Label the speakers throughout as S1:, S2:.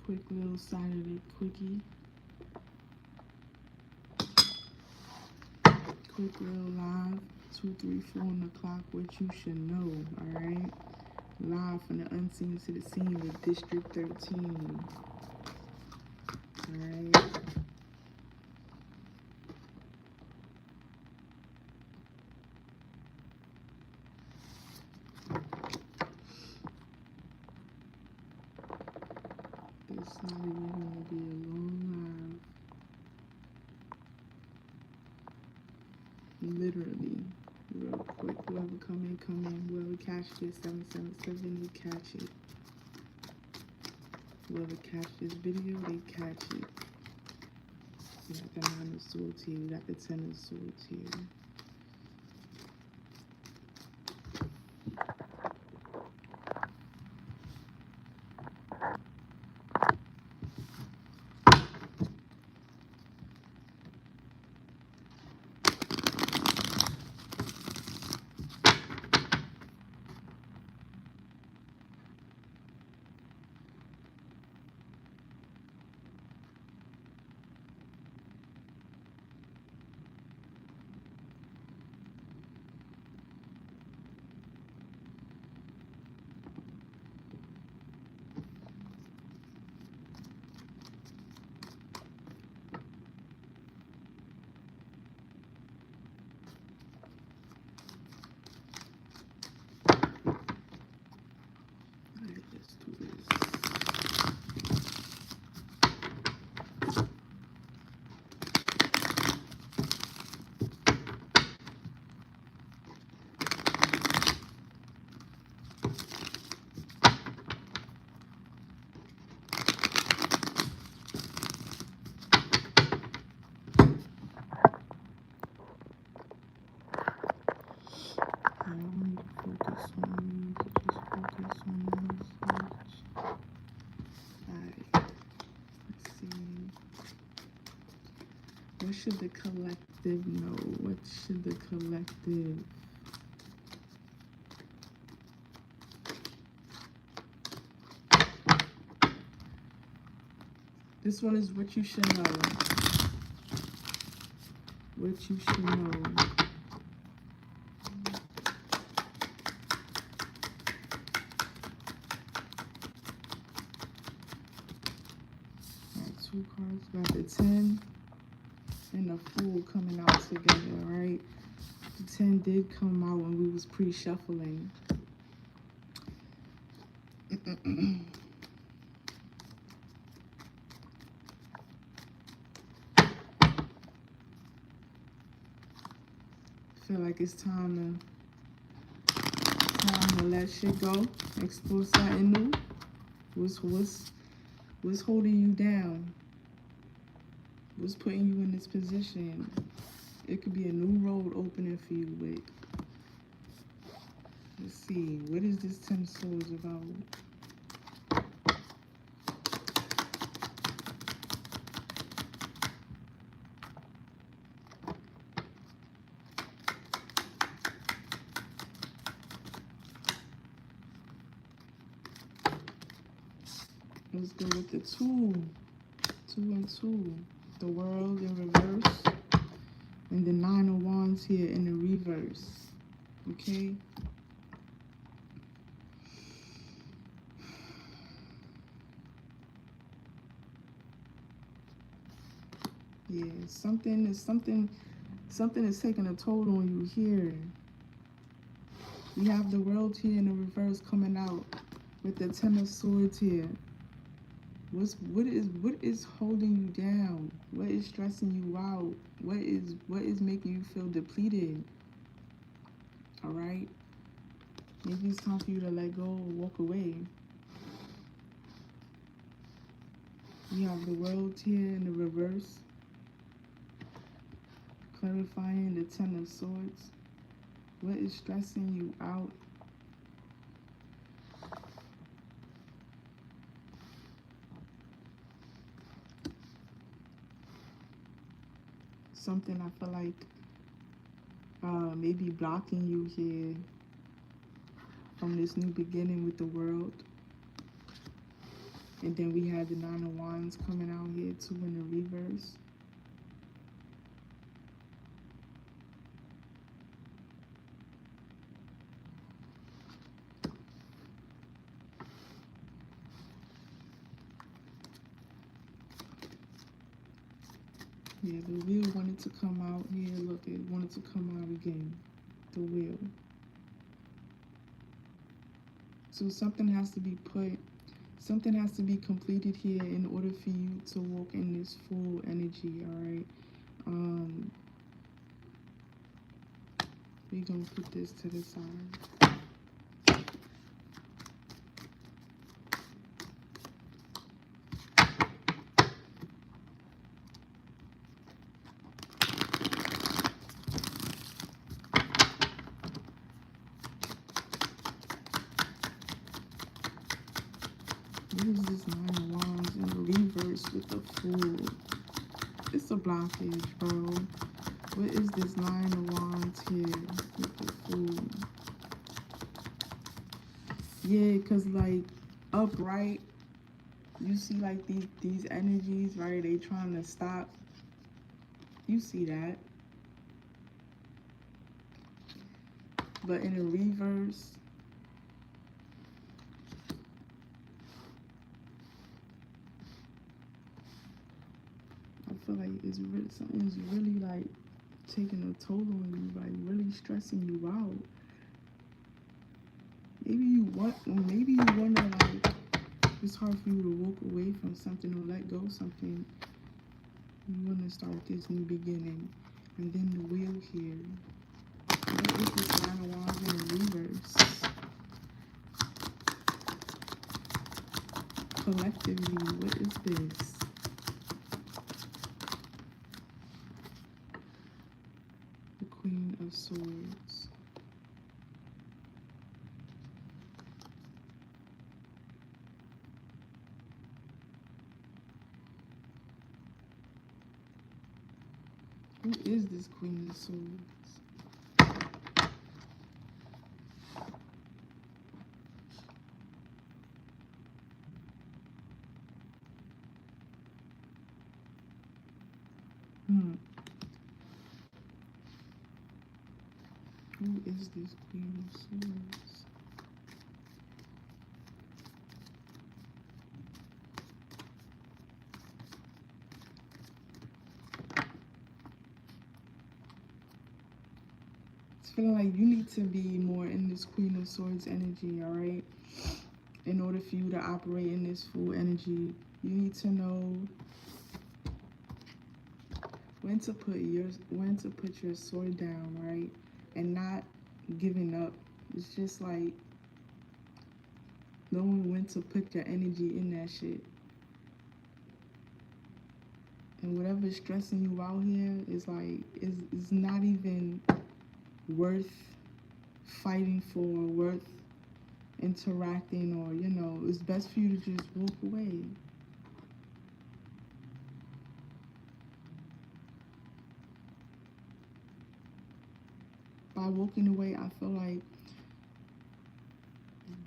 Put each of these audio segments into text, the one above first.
S1: quick little Saturday quickie. Quick little live, 2, 3, 4 on the clock, what you should know, alright? Live from the unseen to the scene with District 13. Alright. It's not even gonna be a long live. Literally. Real quick. Whoever come in. Whoever catch this 777, they catch it. Whoever catch this video, they catch it. We got the 9 of swords here. We got the 10 of swords here. What should the collective know? What should the collective? This one is what you should know. What you should know. Alright, 2 cards. Got the 10 and the Fool coming out together, right? The 10 did come out when we was pre-shuffling. Feel like it's time to let shit go, explore something new. What's holding you down? What's putting you in this position? It could be a new road opening for you, but let's see. What is this 10 of Swords about? Let's go with the 2. 2 and 2. The World in reverse. And the 9 of Wands here in the reverse. Okay? Yeah, something is taking a toll on you here. We have the World here in the reverse coming out with the 10 of Swords here. What is holding you down? What is stressing you out? What is making you feel depleted? All right? Maybe it's time for you to let go or walk away. We have the World here in the reverse, clarifying the 10 of Swords. What is stressing you out? Something I feel like maybe blocking you here from this new beginning with the World. And then we had the Nine of Wands coming out here too in the reverse. Yeah, the wheel wanted to come out here. Look, it wanted to come out again. The wheel. So something has to be completed here in order for you to walk in this full energy, all right? We're gonna put this to the side. What is this Nine of Wands in the reverse with the Fool? It's a blockage, bro. What is this Nine of Wands here with the Fool? Yeah, because like upright, you see like these energies, right? They trying to stop. You see that. But in the reverse, I feel like it's really, something's really like taking a toll on you, like really stressing you out. Maybe you wonder like it's hard for you to walk away from something or let go of something. You want to start this new beginning, and then the wheel here. What is this Nine of Wands in the reverse? Collectively, what is this? The Queen of Swords. Who is this Queen of Swords? Who is this Queen of Swords? It's feeling like you need to be more in this Queen of Swords energy, all right? In order for you to operate in this full energy, you need to know when to put your sword down, right? And not giving up. It's just like knowing when to put your energy in that shit. And whatever's stressing you out here is like is not even worth fighting for, worth interacting, or you know, it's best for you to just walk away. By walking away, I feel like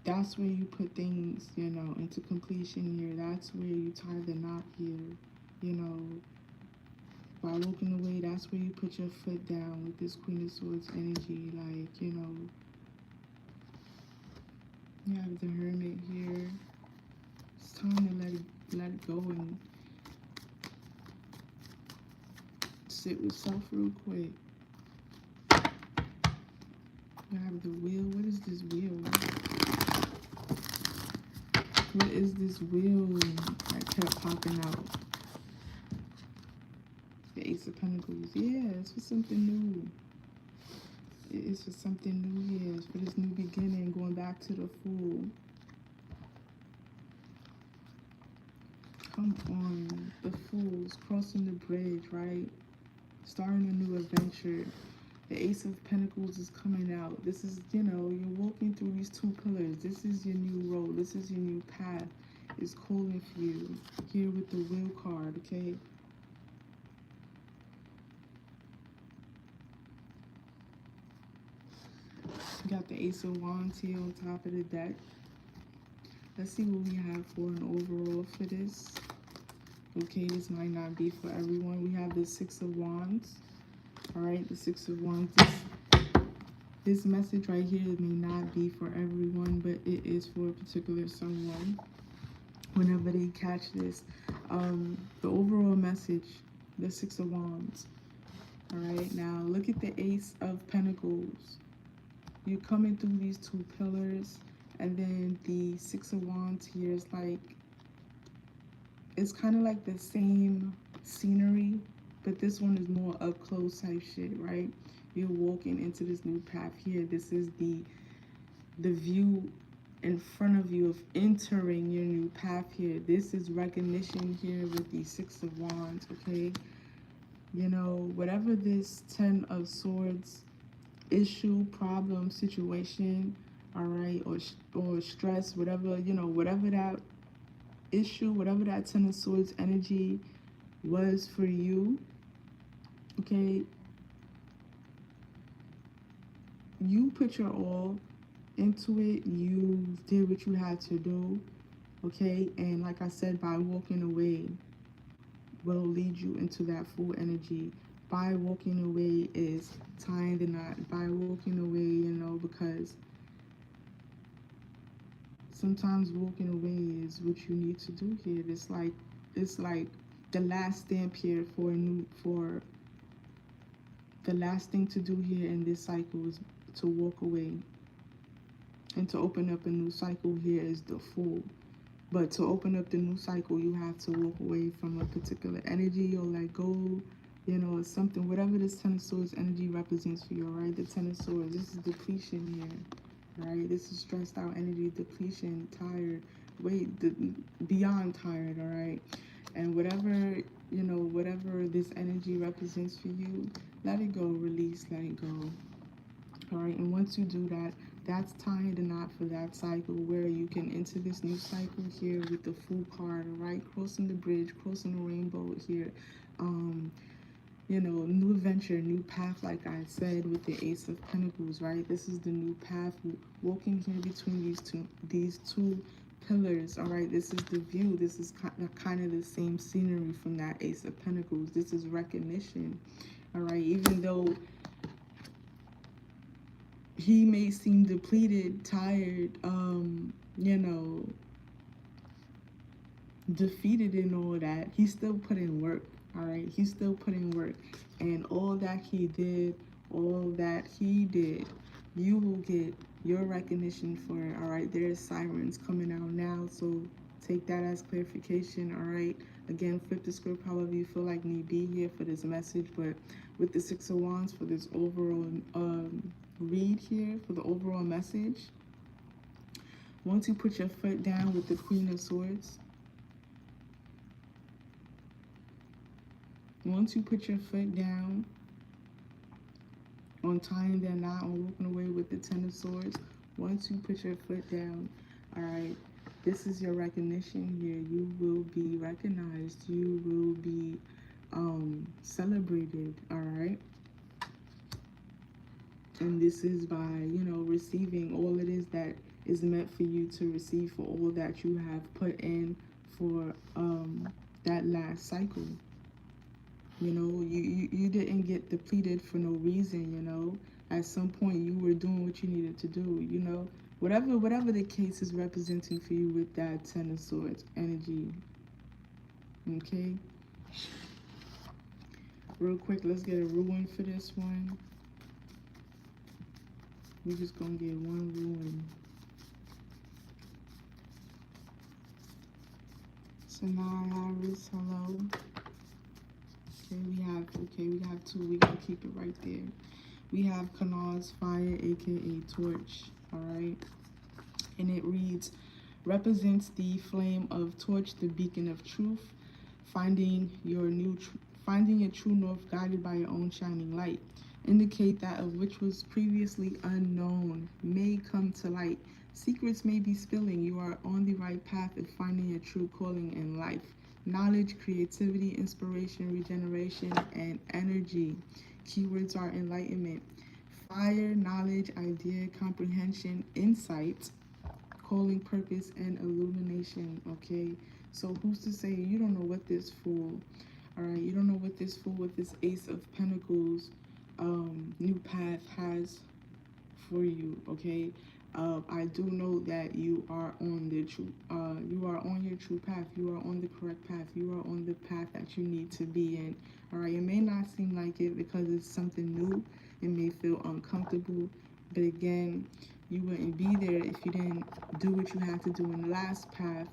S1: that's where you put things, you know, into completion here. That's where you tie the knot here, you know. By walking away, that's where you put your foot down with this Queen of Swords energy. Like, you know, you have the Hermit here. It's time to let it go and sit with self real quick. You have the Wheel. What is this Wheel? What is this Wheel that kept popping out? The Ace of Pentacles. Yeah, it's for something new. It is for something new here. It's for this new beginning, going back to the Fool. Come on. The Fools, crossing the bridge, right? Starting a new adventure. The Ace of Pentacles is coming out. This is, you know, you're walking through these two pillars. This is your new road. This is your new path. It's calling for you. Here with the Wheel card, okay? You got the Ace of Wands here on top of the deck. Let's see what we have for an overall for this. Okay, this might not be for everyone. We have the Six of Wands. All right, the Six of Wands. This message right here may not be for everyone, but it is for a particular someone. Whenever they catch this, the overall message, the Six of Wands. All right, now look at the Ace of Pentacles. You're coming through these two pillars, and then the Six of Wands here is like, it's kind of like the same scenery, but this one is more up close type shit, right? You're walking into this new path here. This is the view in front of you of entering your new path here. This is recognition here with the Six of Wands, okay? You know, whatever this Ten of Swords issue, problem, situation, all right, or stress, whatever, you know, whatever that issue, whatever that Ten of Swords energy was for you, okay, you put your all into it. You did what you had to do, okay? And like I said, by walking away will lead you into that full energy. By walking away is tying the knot. By walking away, you know, because sometimes walking away is what you need to do here. It's like the last stamp here for the last thing to do here in this cycle is to walk away. And to open up a new cycle here is the Fool. But to open up the new cycle, you have to walk away from a particular energy or let go, you know, something, whatever this Ten of Swords energy represents for you, all right? The Ten of Swords, this is depletion here, right? This is stressed out energy, depletion, tired, beyond tired, all right? And whatever, you know, whatever this energy represents for you, let it go, release, let it go, all right? And once you do that, that's tying the knot for that cycle where you can enter this new cycle here with the Fool card, all right? Crossing the bridge, crossing the rainbow here. You know, new adventure, new path, like I said, with the Ace of Pentacles, right? This is the new path, walking here between these two pillars, all right? This is the view. This is kind of the same scenery from that Ace of Pentacles. This is recognition, all right? Even though he may seem depleted, tired, you know, defeated and all that, he's still putting work, all right? He's still putting work. And all that he did, you will get your recognition for it, all right? There's sirens coming out now, so take that as clarification, all right? Again, flip the script however you feel like need be here for this message, but with the Six of Wands for this overall read here, for the overall message, once you put your foot down with the Queen of Swords, once you put your foot down on tying that knot, on walking away with the Ten of Swords, once you put your foot down, all right, this is your recognition here. You will be recognized. You will be celebrated, all right? And this is by, you know, receiving all it is that is meant for you to receive for all that you have put in for that last cycle. You know, you didn't get depleted for no reason, you know. At some point you were doing what you needed to do, you know. Whatever the case is representing for you with that Ten of Swords energy. Okay? Real quick, let's get a ruin for this one. We're just gonna get one ruin. Sanaa Harris, hello. We have two. We're gonna keep it right there. We have Kanaw's Fire, aka Torch, all right? And it reads, represents the flame of torch, the beacon of truth, finding your true north guided by your own shining light. Indicate that of which was previously unknown may come to light. Secrets may be spilling. You are on the right path of finding your true calling in life. Knowledge, creativity, inspiration, regeneration, and energy. Keywords are enlightenment, fire, knowledge, idea, comprehension, insight, calling, purpose, and illumination, okay? So who's to say you don't know what this fool, all right, you don't know what this fool with this Ace of Pentacles new path has for you, okay? I do know that you are on the true, you are on your true path. You are on the correct path. You are on the path that you need to be in. All right, it may not seem like it because it's something new. It may feel uncomfortable, but again, you wouldn't be there if you didn't do what you had to do in the last path,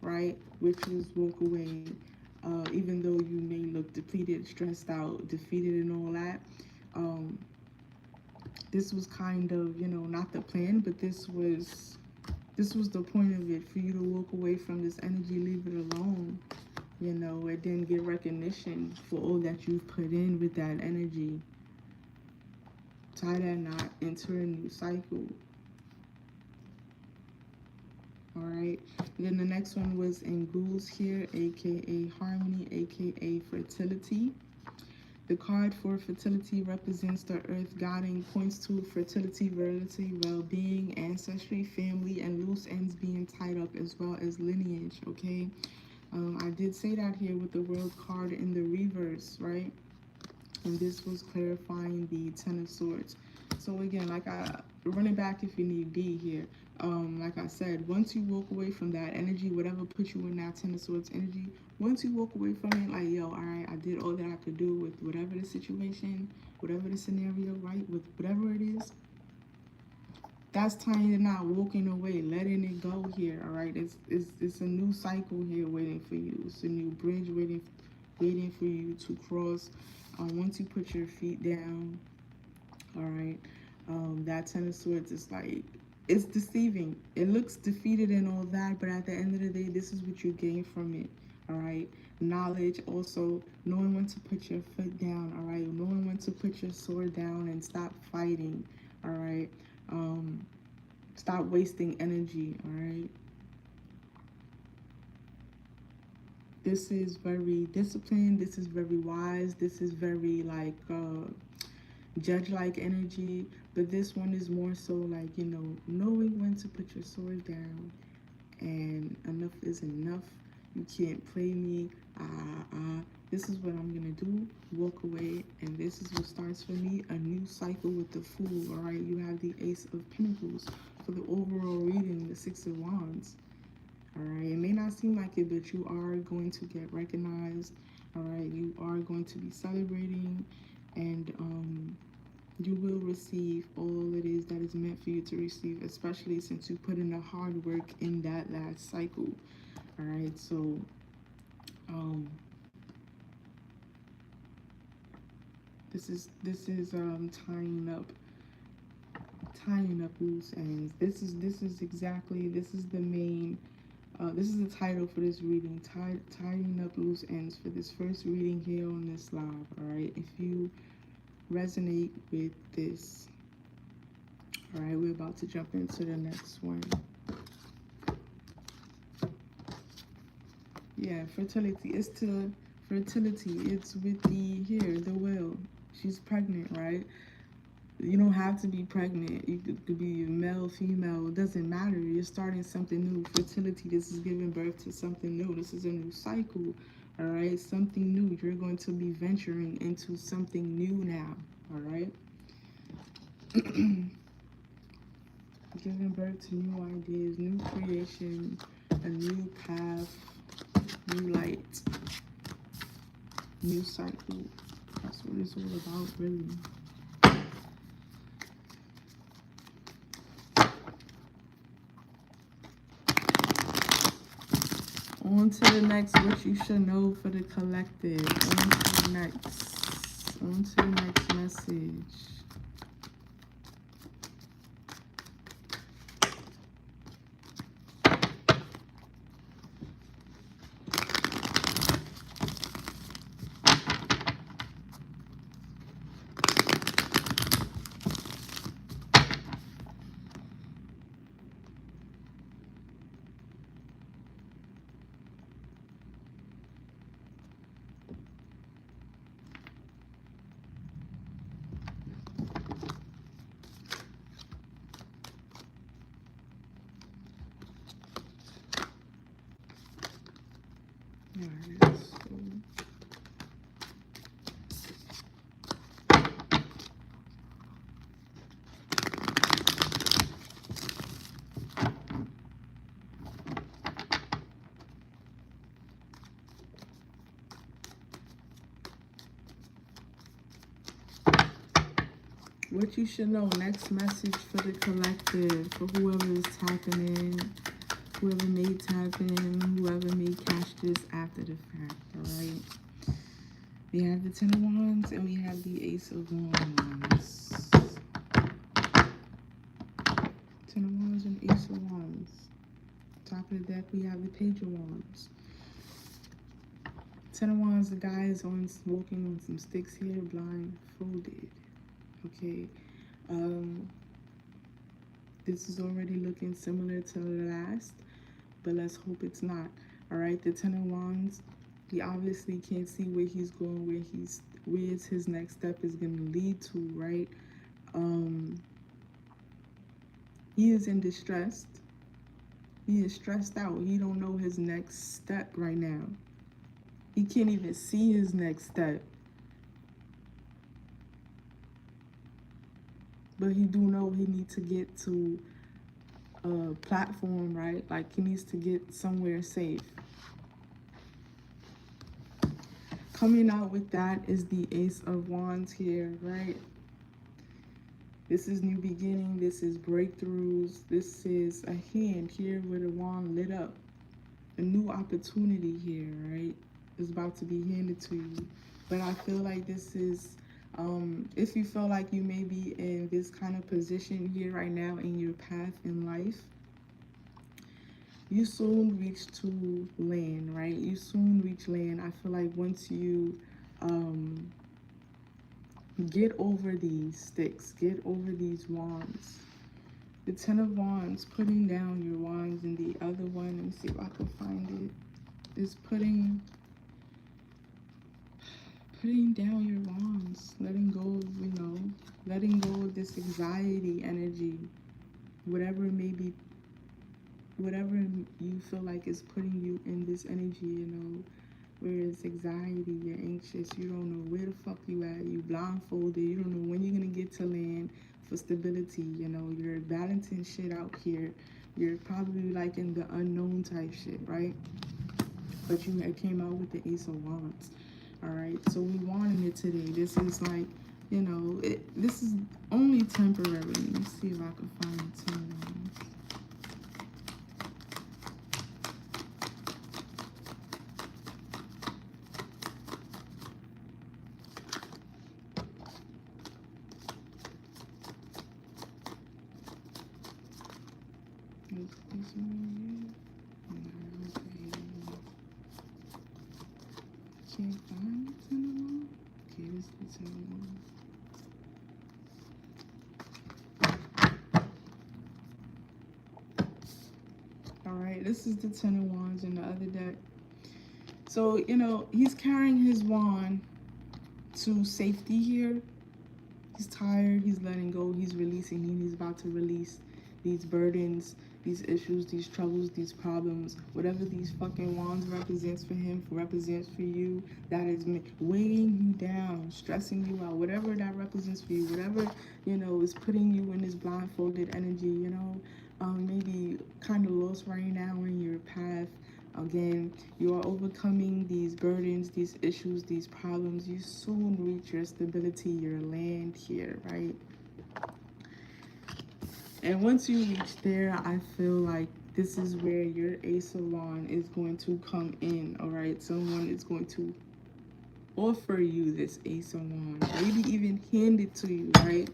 S1: right? Which was walk away. Even though you may look depleted, stressed out, defeated, and all that. This was kind of, you know, not the plan, but this was the point of it, for you to walk away from this energy, leave it alone. You know, it didn't get recognition for all that you've put in with that energy. Tie that knot, enter a new cycle. All right. And then the next one was in ghouls here, aka harmony, aka fertility. The card for fertility represents the earth guiding, points to fertility, virility, well-being, ancestry, family, and loose ends being tied up, as well as lineage, okay? I did say that here with the world card in the reverse, right? And this was clarifying the Ten of Swords. So again, like run it back if you need be here. Like I said, once you walk away from that energy, whatever put you in that Ten of Swords energy, once you walk away from it, like, yo, all right, I did all that I could do with whatever the situation, whatever the scenario, right, with whatever it is, that's tying it out, walking away, letting it go here, all right? It's a new cycle here waiting for you. It's a new bridge waiting for you to cross. Once you put your feet down, all right, that Ten of Swords is like, it's deceiving. It looks defeated and all that, but at the end of the day, this is what you gain from it, all right? Knowledge, also knowing when to put your foot down, all right? Knowing when to put your sword down and stop fighting, all right? Stop wasting energy, all right? This is very disciplined. This is very wise. This is very like judge-like energy. But this one is more so like, you know, knowing when to put your sword down, and enough is enough. You can't play me. This is what I'm gonna do. Walk away, and this is what starts for me a new cycle with the Fool. All right, you have the Ace of Pentacles for the overall reading, the Six of Wands. All right, it may not seem like it, but you are going to get recognized. All right, you are going to be celebrating, and you will receive all it is that is meant for you to receive, especially since you put in the hard work in that last cycle. All right, so this is tying up loose ends. This is exactly, this is the main this is the title for this reading, tying up loose ends, for this first reading here on this live. All right, if you resonate with this, all right, we're about to jump into the next one. Yeah, fertility. It's to fertility. It's with the here, the will. She's pregnant, right? You don't have to be pregnant. You could be male, female. It doesn't matter. You're starting something new. Fertility. This is giving birth to something new. This is a new cycle. All right, something new. You're going to be venturing into something new now. All right. Giving birth to new ideas, new creation, a new path, new light, new cycle. That's what it's all about, really. On to the next, what you should know for the collective. On to the next. On to the next message. What you should know. Next message for the collective, for whoever is tapping in, whoever may tap in, whoever may catch this after the fact, all right? We have the Ten of Wands and we have the Ace of Wands. Ten of Wands and Ace of Wands. Top of the deck, we have the Page of Wands. Ten of Wands, the guy is walking on some sticks here, blindfolded. Okay. This is already looking similar to the last, but let's hope it's not. All right, the Ten of Wands, he obviously can't see where he's going, where his next step is going to lead to, right? He is in distress. He is stressed out. He don't know his next step right now. He can't even see his next step. But he do know he needs to get to a platform, right? Like he needs to get somewhere safe. Coming out with that is the Ace of Wands here, right? This is new beginning. This is breakthroughs. This is a hand here with a wand lit up. A new opportunity here, right? Is about to be handed to you. But I feel like this is, if you feel like you may be in this kind of position here right now in your path in life, you soon reach to land, right? You soon reach land. I feel like once you get over these sticks, get over these wands. The Ten of Wands, putting down your wands, and the other one, let me see if I can find it, is putting down your wands, letting go of, you know, letting go of this anxiety energy, whatever it may be, whatever you feel like is putting you in this energy, you know, where it's anxiety, you're anxious, you don't know where the fuck you at, you blindfolded, you don't know when you're gonna get to land for stability, you know, you're balancing shit out here, you're probably like in the unknown type shit, right? But you came out with the Ace of Wands, all right? So we wanted it today. This is like, you know, this is only temporary. Let me see if I can find 10 of Wands. Can't find the 10 of Wands. Okay, this is the 10 of Wands. All right, this is the 10 of Wands in the other deck. So, you know, he's carrying his wand to safety here. He's tired, he's letting go, he's releasing, he's about to release these burdens, these issues, these troubles, these problems, whatever these fucking wands represents for him, represents for you, that is weighing you down, stressing you out, whatever that represents for you, whatever, you know, is putting you in this blindfolded energy, you know, maybe kind of lost right now in your path. Again, you are overcoming these burdens, these issues, these problems. You soon reach your stability, your land here, right? And once you reach there, I feel like this is where your Ace of Wands is going to come in, all right? Someone is going to offer you this Ace of Wands, maybe even hand it to you, right?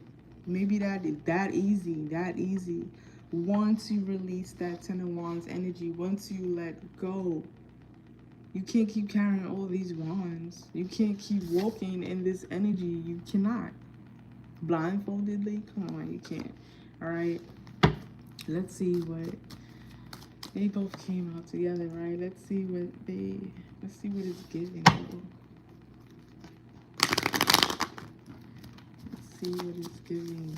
S1: Maybe that easy. Once you release that Ten of Wands energy, once you let go, you can't keep carrying all these wands. You can't keep walking in this energy. You cannot. Blindfoldedly? Come on, you can't. All right. Let's see what they both came out together, right? Let's see what it's giving. Let's see what it's giving.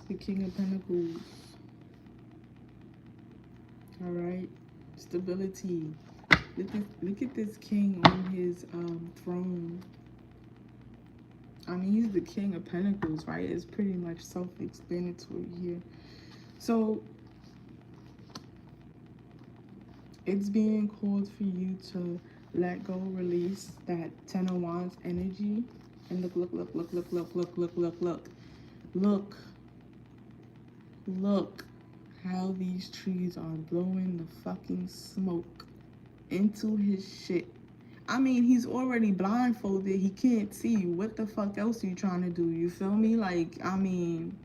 S1: The King of Pentacles. All right, stability. Look at this king on his throne. I mean, he's the King of Pentacles, right? It's pretty much self-explanatory here. So it's being called for you to let go, release that Ten of Wands energy. And look, look, look, look, look, look, look, look, look, look. Look. Look how these trees are blowing the fucking smoke into his shit. I mean, he's already blindfolded. He can't see you. What the fuck else are you trying to do? You feel me? Like, I mean...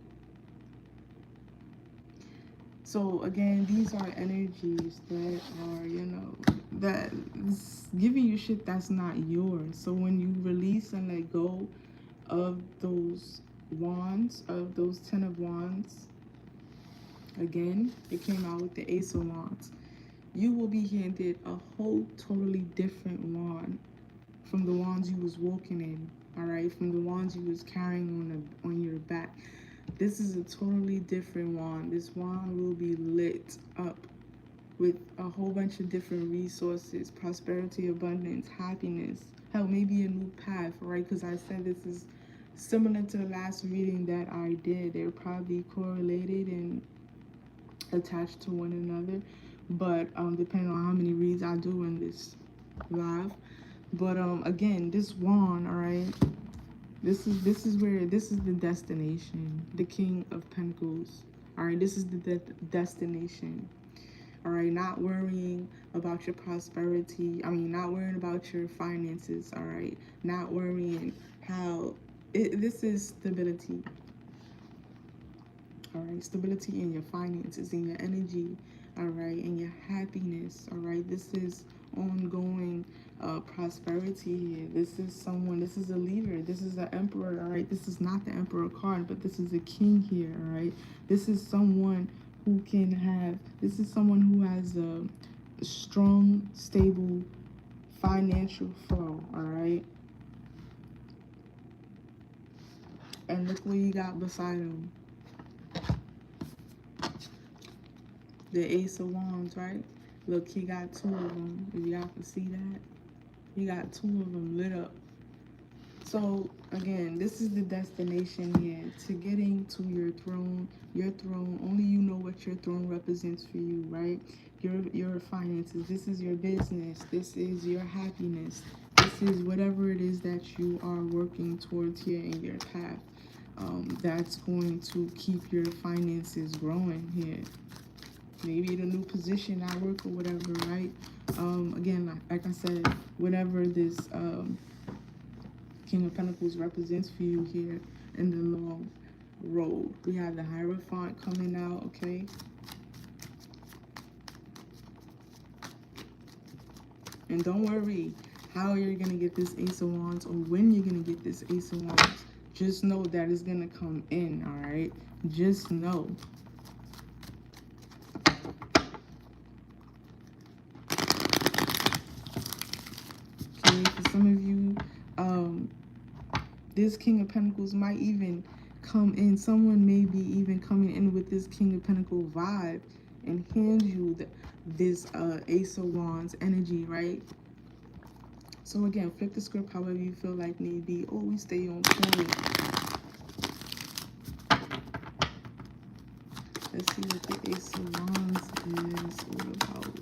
S1: So, again, these are energies that are, you know, that is giving you shit that's not yours. So when you release and let go of those wands, of those 10 of wands, again, it came out with the Ace of Wands. You will be handed a whole totally different wand from the wands you was walking in, all right? From the wands you was carrying on your back. This is a totally different wand. This wand will be lit up with a whole bunch of different resources, prosperity, abundance, happiness, hell, maybe a new path, right? Because I said this is similar to the last reading that I did. They're probably correlated and attached to one another, but depending on how many reads I do in this live. But again, this wand, all right, this is the destination, the King of Pentacles. All right, this is the destination. All right, not worrying about your prosperity. I mean, not worrying about your finances. All right, not worrying how this is stability. All right, stability in your finances, in your energy. All right, in your happiness. All right, this is ongoing prosperity here. This is someone, this is a leader, this is an emperor. All right, this is not the emperor card, but this is a king here. All right, this is someone who can have, this is someone who has a strong, stable financial flow. All right, and look what you got beside him. The Ace of Wands, right? Look, he got two of them. If y'all can see that, he got two of them lit up. So again, this is the destination here to getting to your throne. Your throne, only you know what your throne represents for you, right? Your finances. This is your business. This is your happiness. This is whatever it is that you are working towards here in your path. That's going to keep your finances growing here. Maybe the new position at work or whatever, right? Again, like I said, whatever this King of Pentacles represents for you here in the long road. We have the Hierophant coming out, okay? And don't worry how you're going to get this Ace of Wands or when you're going to get this Ace of Wands. Just know that it's going to come in, all right? Just know. For some of you, this King of Pentacles might even come in. Someone may be even coming in with this King of Pentacles vibe and hand you this Ace of Wands energy, right? So again, flip the script however you feel like need be. Always stay on point. Let's see what the Ace of Wands is all about.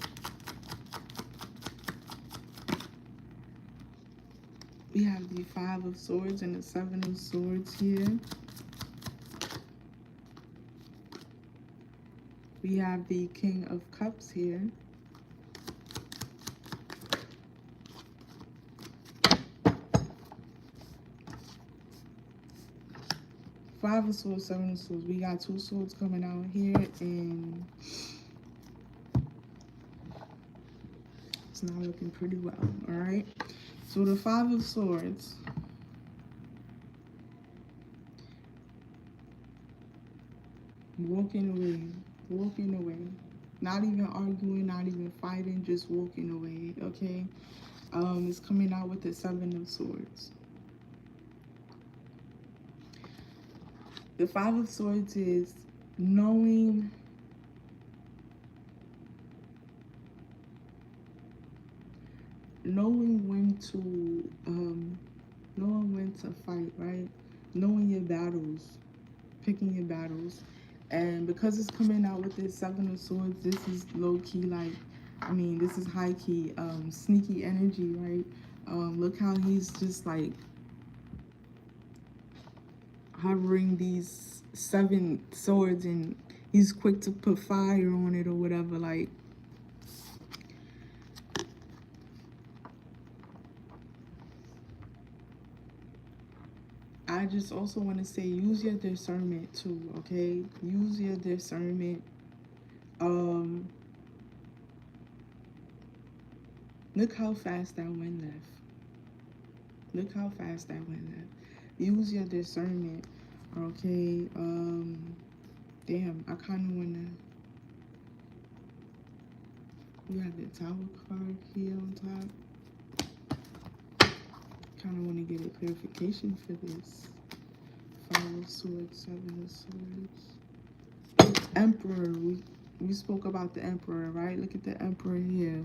S1: We have the Five of Swords and the Seven of Swords here. We have the King of Cups here. Five of Swords, Seven of Swords. We got two swords coming out here, and it's not looking pretty well, all right? So the Five of Swords, walking away, not even arguing, not even fighting, just walking away, okay? It's coming out with the Seven of Swords. The Five of Swords is knowing knowing when to fight, right? Knowing your battles, picking your battles. And because it's coming out with this Seven of Swords, this is low-key, like, I mean, this is high-key, sneaky energy, right? Look how he's just, like, hovering these 7 swords, and he's quick to put fire on it or whatever, like. I just also want to say, use your discernment too, okay? Use your discernment. Look how fast that wind left. Look how fast that wind left. Use your discernment, okay? Damn, I kind of want to... You have the Tower card here on top. Kind of want to get a clarification for this. 5 of Swords, 7 of Swords. Emperor. We spoke about the Emperor, right? Look at the Emperor here,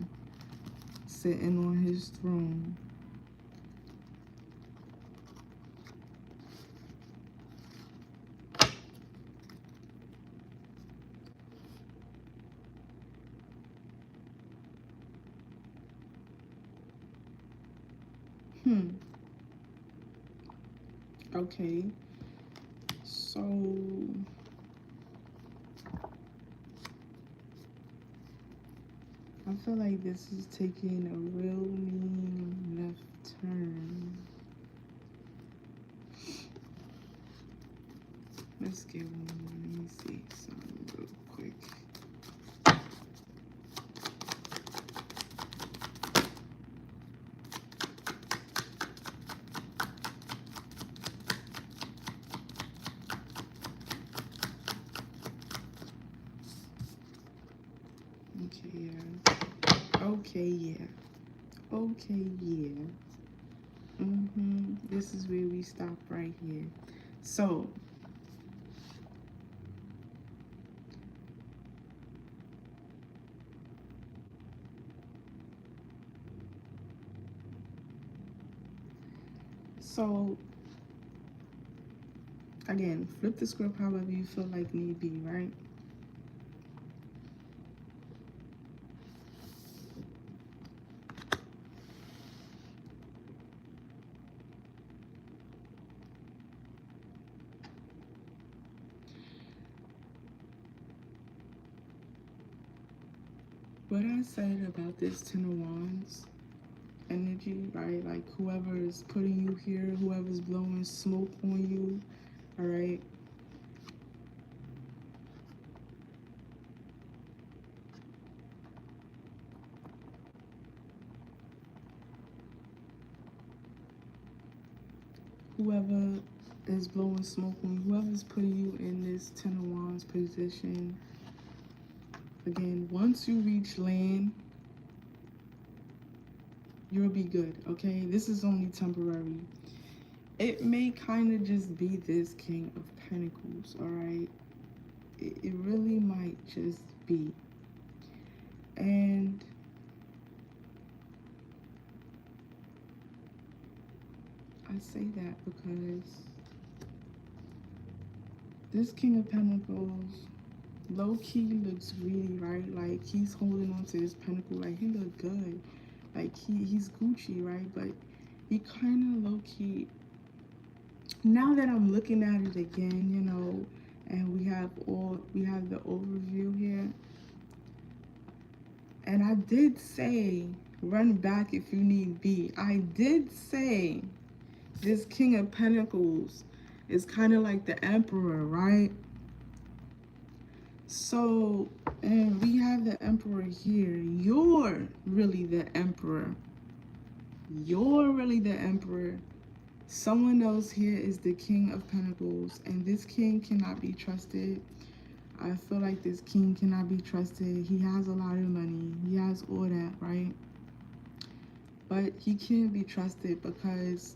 S1: sitting on his throne. Okay. So I feel like this is taking a real mean left turn. Let's get one more. Let me see something real quick. Okay, yeah. This is where we stop right here. So, again, flip the script however you feel like need be, right? What I said about this Ten of Wands energy, right? Like whoever is putting you here, whoever's blowing smoke on you, all right? Whoever is blowing smoke on you, whoever's putting you in this Ten of Wands position, again, once you reach land, you'll be good, okay? This is only temporary. It may kind of just be this King of Pentacles, all right? It really might just be. And I say that because this King of Pentacles low-key looks really right. Like he's holding on to his pentacle, like he look good, like he's Gucci, right? But he kind of low-key, now that I'm looking at it again, you know, and we have the overview here, and I did say run back if you need be. I did say this King of Pentacles is kind of like the Emperor, right? So, and we have the Emperor here. You're really the Emperor. You're really the Emperor. Someone else here is the King of Pentacles, and this king cannot be trusted. I feel like this king cannot be trusted. He has a lot of money. He has all that, right? But he can't be trusted because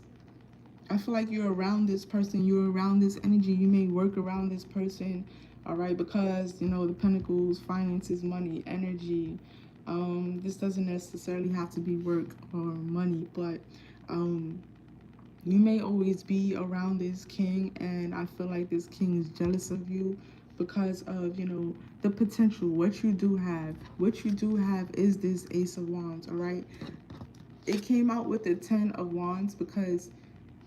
S1: I feel like you're around this person, you're around this energy, you may work around this person, all right, because, you know, the pentacles, finances, money, energy. This doesn't necessarily have to be work or money, but you may always be around this king, and I feel like this king is jealous of you because of, you know, the potential, what you do have. What you do have is this Ace of Wands, all right? It came out with the 10 of Wands because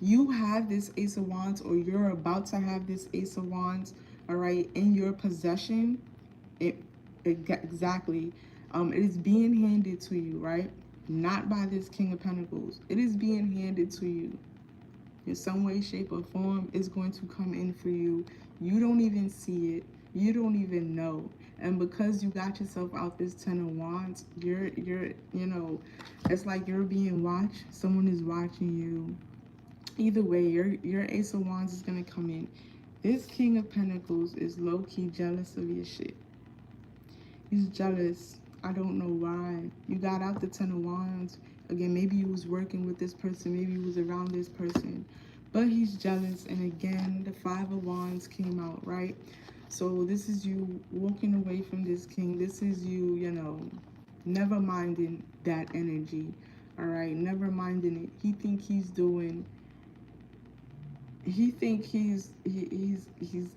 S1: you have this Ace of Wands, or you're about to have this Ace of Wands, all right, in your possession. Exactly. It is being handed to you, right? Not by this King of Pentacles. It is being handed to you. In some way, shape, or form is going to come in for you. You don't even see it. You don't even know. And because you got yourself out this 10 of Wands, you're you know, it's like you're being watched. Someone is watching you. Either way, your Ace of Wands is gonna come in. This King of Pentacles is low-key jealous of your shit. He's jealous. I don't know why. You got out the 10 of Wands. Again, maybe you was working with this person. Maybe you was around this person. But he's jealous. And again, the 5 of Wands came out, right? So this is you walking away from this king. This is you, you know, never minding that energy. All right? Never minding it. He think he's doing... He think he's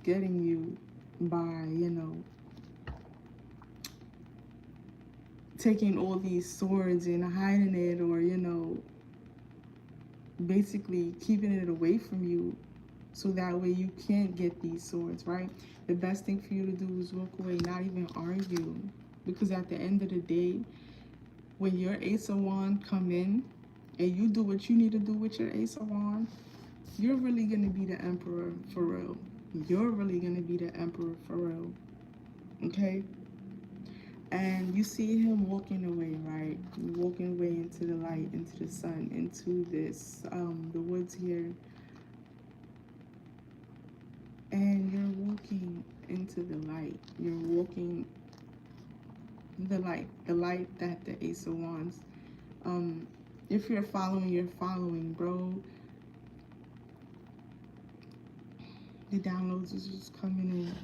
S1: getting you by, you know, taking all these swords and hiding it, or, you know, basically keeping it away from you so that way you can't get these swords, right? The best thing for you to do is walk away, not even argue, because at the end of the day, when your Ace of Wands come in and you do what you need to do with your Ace of Wands, you're really going to be the emperor for real. You're really going to be the emperor for real. Okay? And you see him walking away, right? Walking away into the light, into the sun, into this, the woods here. And you're walking into the light. You're walking the light that the Ace of Wands. If you're following, bro. The downloads is just coming in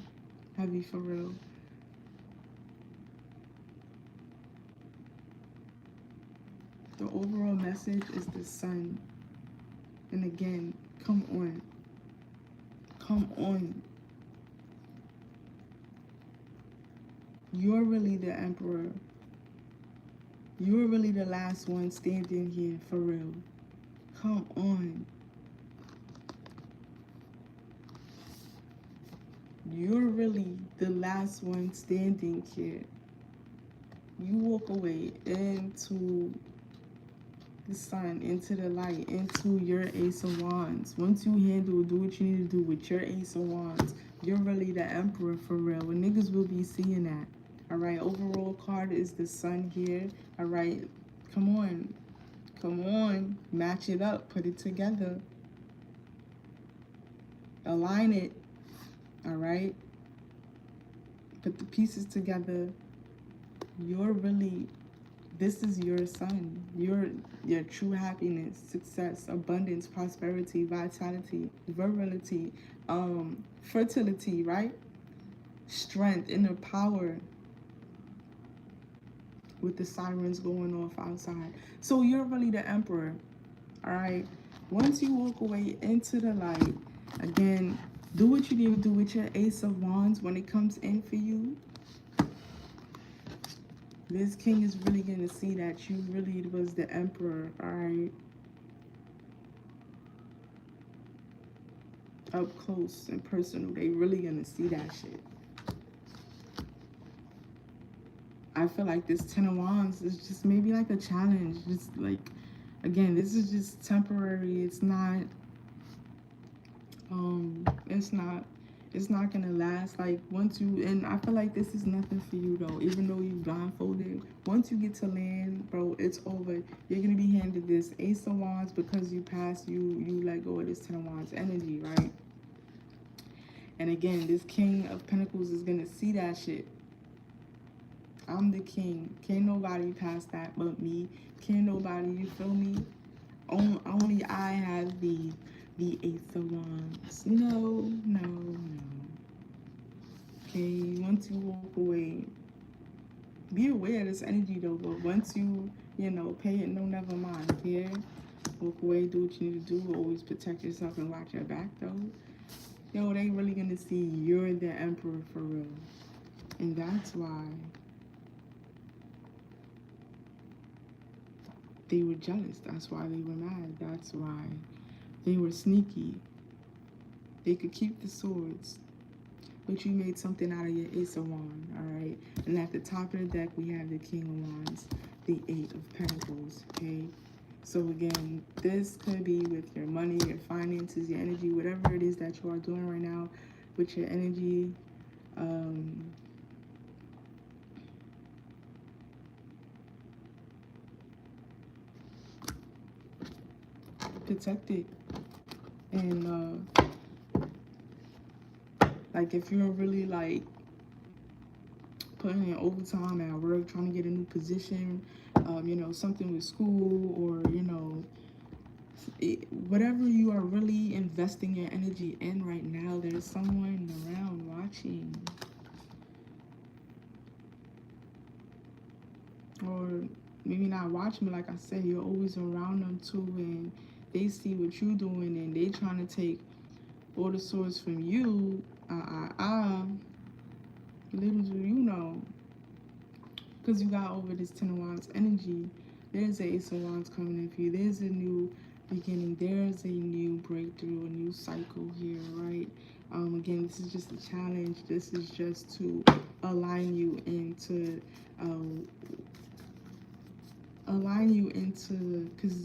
S1: heavy for real. The overall message is the sun. And again, come on. Come on. You're really the emperor. You're really the last one standing here for real. Come on. You're really the last one standing here. You walk away into the sun, into the light, into your Ace of Wands. Once you do what you need to do with your Ace of Wands, you're really the emperor for real. And niggas will be seeing that. All right, overall card is the sun here. All right, come on. Come on. Match it up. Put it together. Align it. All right, put the pieces together. You're really, this is your sun. Your true happiness, success, abundance, prosperity, vitality, virility, fertility, right? Strength, inner power, with the sirens going off outside. So you're really the emperor. All right, once you walk away into the light, again, do what you need to do with your Ace of Wands when it comes in for you. This king is really going to see that you really was the emperor, all right? Up close and personal. They really going to see that shit. I feel like this 10 of Wands is just maybe like a challenge. Just like, again, this is just temporary. It's not... it's not gonna last. Like, once you, and I feel like this is nothing for you though, even though you blindfolded. Once you get to land, bro, it's over. You're gonna be handed this Ace of Wands because you passed, you let go of this 10 of Wands energy, right? And again, this King of Pentacles is gonna see that shit. I'm the king. Can't nobody pass that but me. Can't nobody, you feel me? Only I have the the Ace of Wands. No, no, no. Okay, once you walk away, be aware of this energy though, but once you pay it no never mind. Yeah, walk away, do what you need to do, always protect yourself and watch your back though. Yo, they really gonna see you're the emperor for real. And that's why they were jealous. That's why they were mad. That's why they were sneaky. They could keep the swords, but you made something out of your Ace of Wands, all right? And at the top of the deck, we have the King of Wands, the Eight of Pentacles, okay? So again, this could be with your money, your finances, your energy, whatever it is that you are doing right now with your energy. Protect it. And like if you're really like putting in overtime at work, trying to get a new position, something with school, or whatever you are really investing your energy in right now, there's someone around watching. Or maybe not watching, but like I said, you're always around them too, and they see what you're doing, and they trying to take all the swords from you. Little do you know, because you got over this Ten of Wands energy, there's an Ace of Wands coming in for you. There's a new beginning. There's a new breakthrough, a new cycle here, right? Again, this is just a challenge. This is just to align you into, because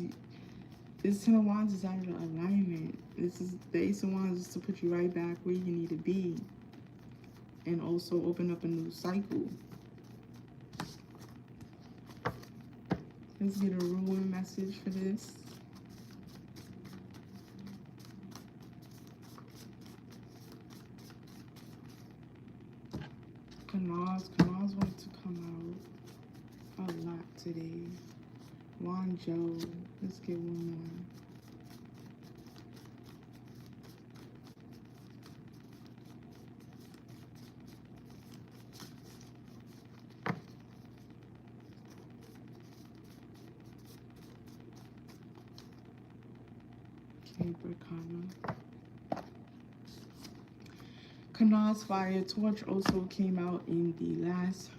S1: this Ten of Wands is out of alignment. This is the Ace of Wands is to put you right back where you need to be, and also open up a new cycle. Let's get a ruin message for this. Canals want to come out a lot today. Wanjo. Let's get one more. Canal's Fire Torch also came out in the last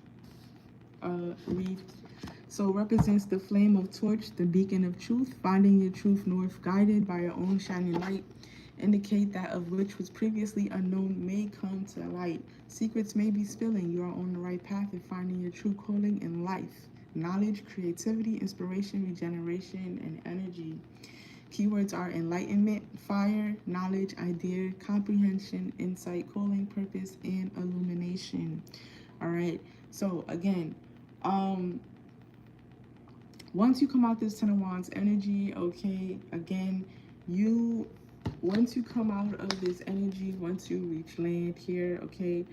S1: read. So represents the flame of torch, the beacon of truth, finding your truth north, guided by your own shining light. Indicate that of which was previously unknown may come to light. Secrets may be spilling. You are on the right path of finding your true calling in life. Knowledge, creativity, inspiration, regeneration, and energy. Keywords are enlightenment, fire, knowledge, idea, comprehension, insight, calling, purpose, and illumination. All right. So again, once you come out this Ten of Wands energy, okay, again, once you come out of this energy, once you reach land here, okay,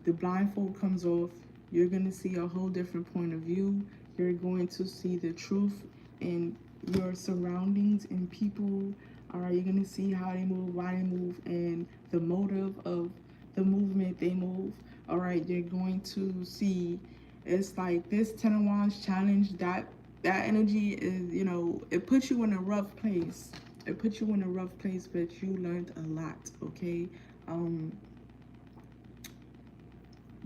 S1: the blindfold comes off. You're going to see a whole different point of view. You're going to see the truth in your surroundings and people. All right, you're going to see how they move, why they move, and the motive of the movement they move. All right, you're going to see, it's like this Ten of Wands challenge, that energy is, it puts you in a rough place. It puts you in a rough place, but you learned a lot, okay?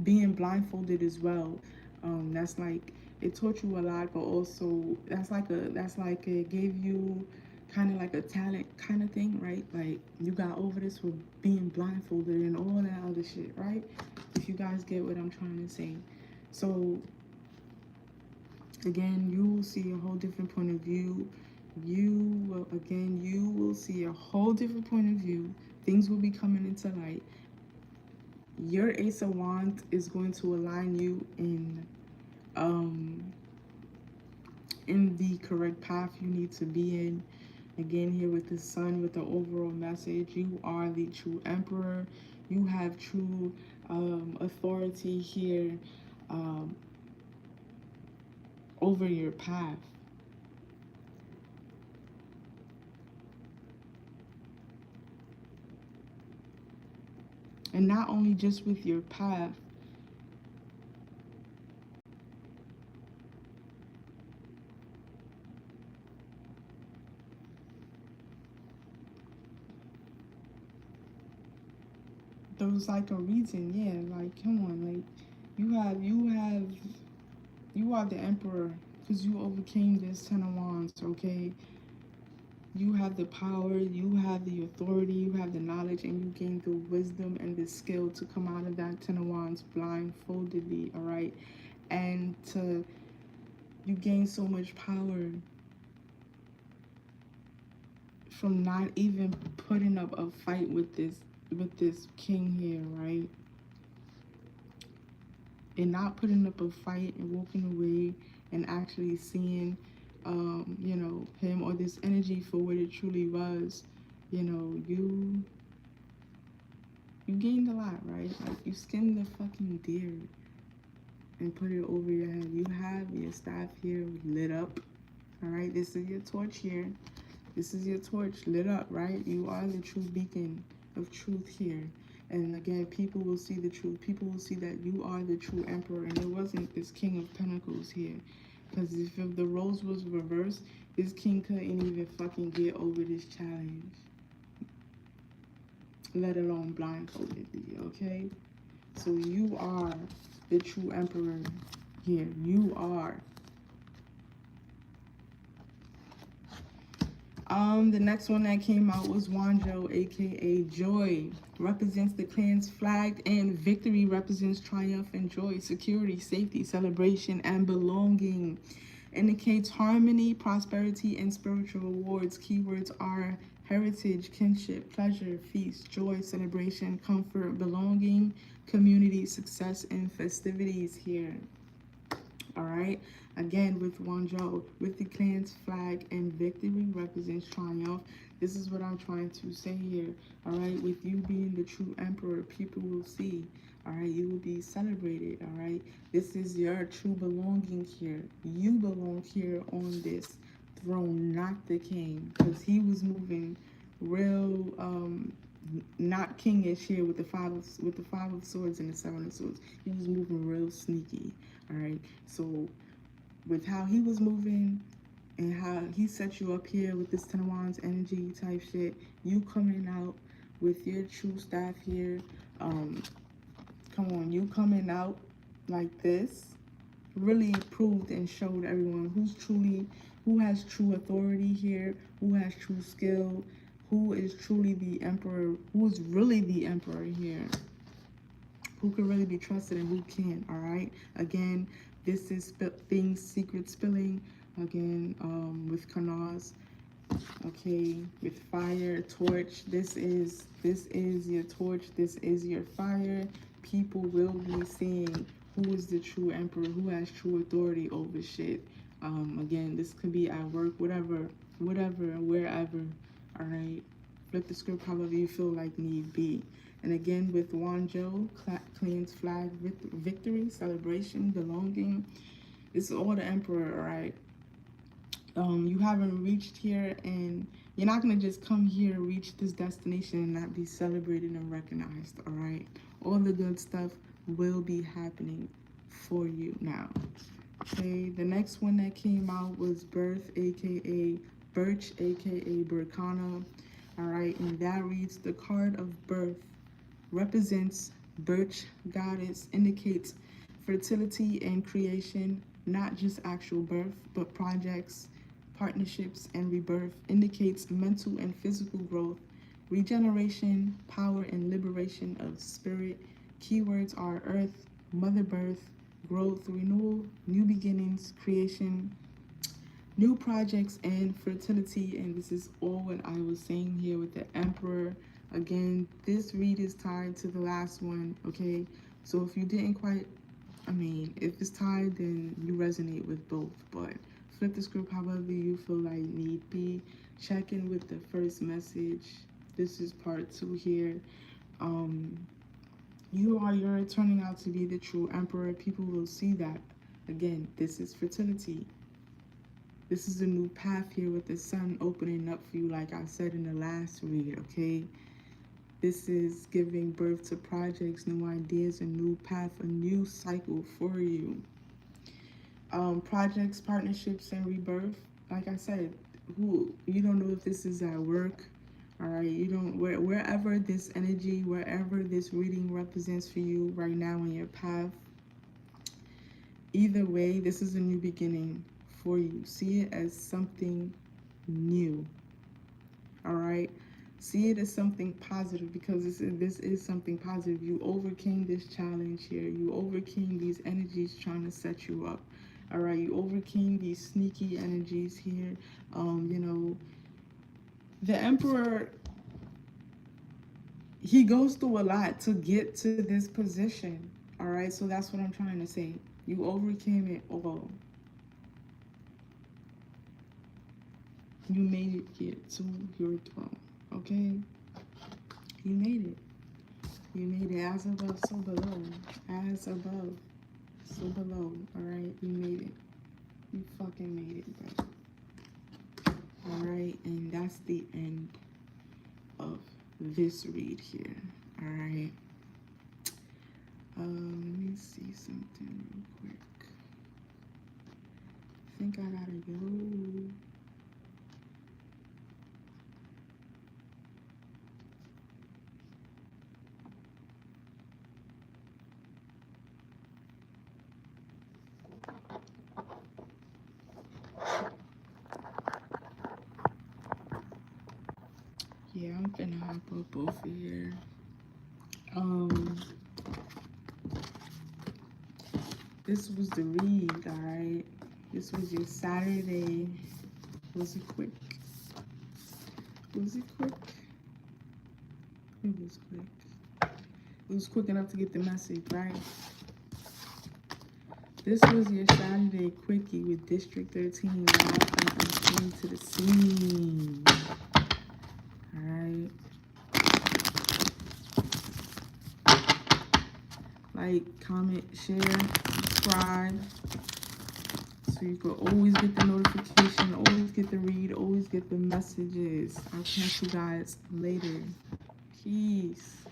S1: Being blindfolded as well, that's like, it taught you a lot, but also that's like it gave you kind of like a talent kind of thing, right? Like you got over this with being blindfolded and all that other shit, right? If you guys get what I'm trying to say. So again, you will see a whole different point of view. You will see a whole different point of view. Things will be coming into light. Your Ace of Wands is going to align you in the correct path you need to be in. Again, here with the Sun, with the overall message, you are the true emperor. You have true authority here over your path. And not only just with your path, there was like a reason, yeah, like come on, like you are the emperor because you overcame this 10 of Wands, okay? You have the power, you have the authority, you have the knowledge, and you gain the wisdom and the skill to come out of that 10 of Wands blindfoldedly, all right? And you gain so much power from not even putting up a fight with this king here, right? And not putting up a fight and walking away and actually seeing you know, him or this energy for what it truly was. You know, you gained a lot, right? Like you skinned the fucking deer and put it over your head. You have your staff here lit up. All right, this is your torch here. This is your torch lit up, right? You are the true beacon of truth here. And again, people will see the truth. People will see that you are the true emperor, and it wasn't this king of pentacles here. Because if the roles was reversed, this king couldn't even fucking get over this challenge, let alone blindfoldedly, okay? So you are the true emperor here. You are. The next one that came out was Wanjo, aka Joy. Represents the clan's flag, and victory represents triumph and joy, security, safety, celebration, and belonging. Indicates harmony, prosperity, and spiritual rewards. Keywords are heritage, kinship, pleasure, feast, joy, celebration, comfort, belonging, community, success, and festivities here. All right, again with Wanjo, with the clan's flag, and victory represents triumph. This is what I'm trying to say here. All right, with you being the true emperor, people will see. All right, you will be celebrated. All right, this is your true belonging here. You belong here on this throne, not the king, because he was moving real not kingish here with the five of swords and the 7 of swords. He was moving real sneaky. All right, so with how he was moving and how he set you up here with this 10 of Wands energy type shit, you coming out with your true staff here, come on, you coming out like this really proved and showed everyone who has true authority here, who has true skill, who is truly the emperor, who is really the emperor here, who can really be trusted and who can't. All right, again, this is things secret spilling again, with canals, okay, with fire, torch. This is your torch, this is your fire. People will be seeing who is the true emperor, who has true authority over shit. Again, this could be at work, whatever, wherever. All right, flip the script however you feel like need be. And again, with Wanjo, clan's flag, victory, celebration, belonging. This is all the emperor, all right? You haven't reached here, and you're not going to just come here, reach this destination, and not be celebrated and recognized, all right? All the good stuff will be happening for you now. Okay, the next one that came out was Birth, aka Birch, aka Burkana. All right, and that reads, the card of birth represents birch goddess, indicates fertility and creation, not just actual birth, but projects, partnerships, and rebirth. Indicates mental and physical growth, regeneration, power, and liberation of spirit. Keywords are earth, mother birth, growth, renewal, new beginnings, creation, new projects, and fertility. And this is all what I was saying here with the emperor. Again, this read is tied to the last one, okay? So if you didn't quite, I mean, if it's tied, then you resonate with both. But flip the script however you feel like need be. Check in with the first message. This is part 2 here. You're turning out to be the true emperor. People will see that. Again, this is fertility. This is a new path here with the sun opening up for you, like I said in the last read, okay? This is giving birth to projects, new ideas, a new path, a new cycle for you. Projects, partnerships, and rebirth. Like I said, you don't know if this is at work. All right, you don't, wherever this energy, wherever this reading represents for you right now in your path. Either way, this is a new beginning for you. See it as something new. All right, see it as something positive, because this is something positive. You overcame this challenge here. You overcame these energies trying to set you up. All right, you overcame these sneaky energies here. You know, the Emperor, he goes through a lot to get to this position. All right, so that's what I'm trying to say. You overcame it all. You made it here to your throne. Okay, you made it. You made it. As above, so below. As above, so below. All right, you made it. You fucking made it, bro. All right, and that's the end of this read here. All right. Let me see something real quick. I think I gotta go. Yeah, I'm finna hop up over here. This was the read, alright? This was your Saturday. Was it quick? Was it quick? It was quick. It was quick enough to get the message, right? This was your Saturday Quickie with District 13 live and coming to the scene. Alright. Like, comment, share, subscribe. So you can always get the notification, always get the read, always get the messages. I'll catch you guys later. Peace.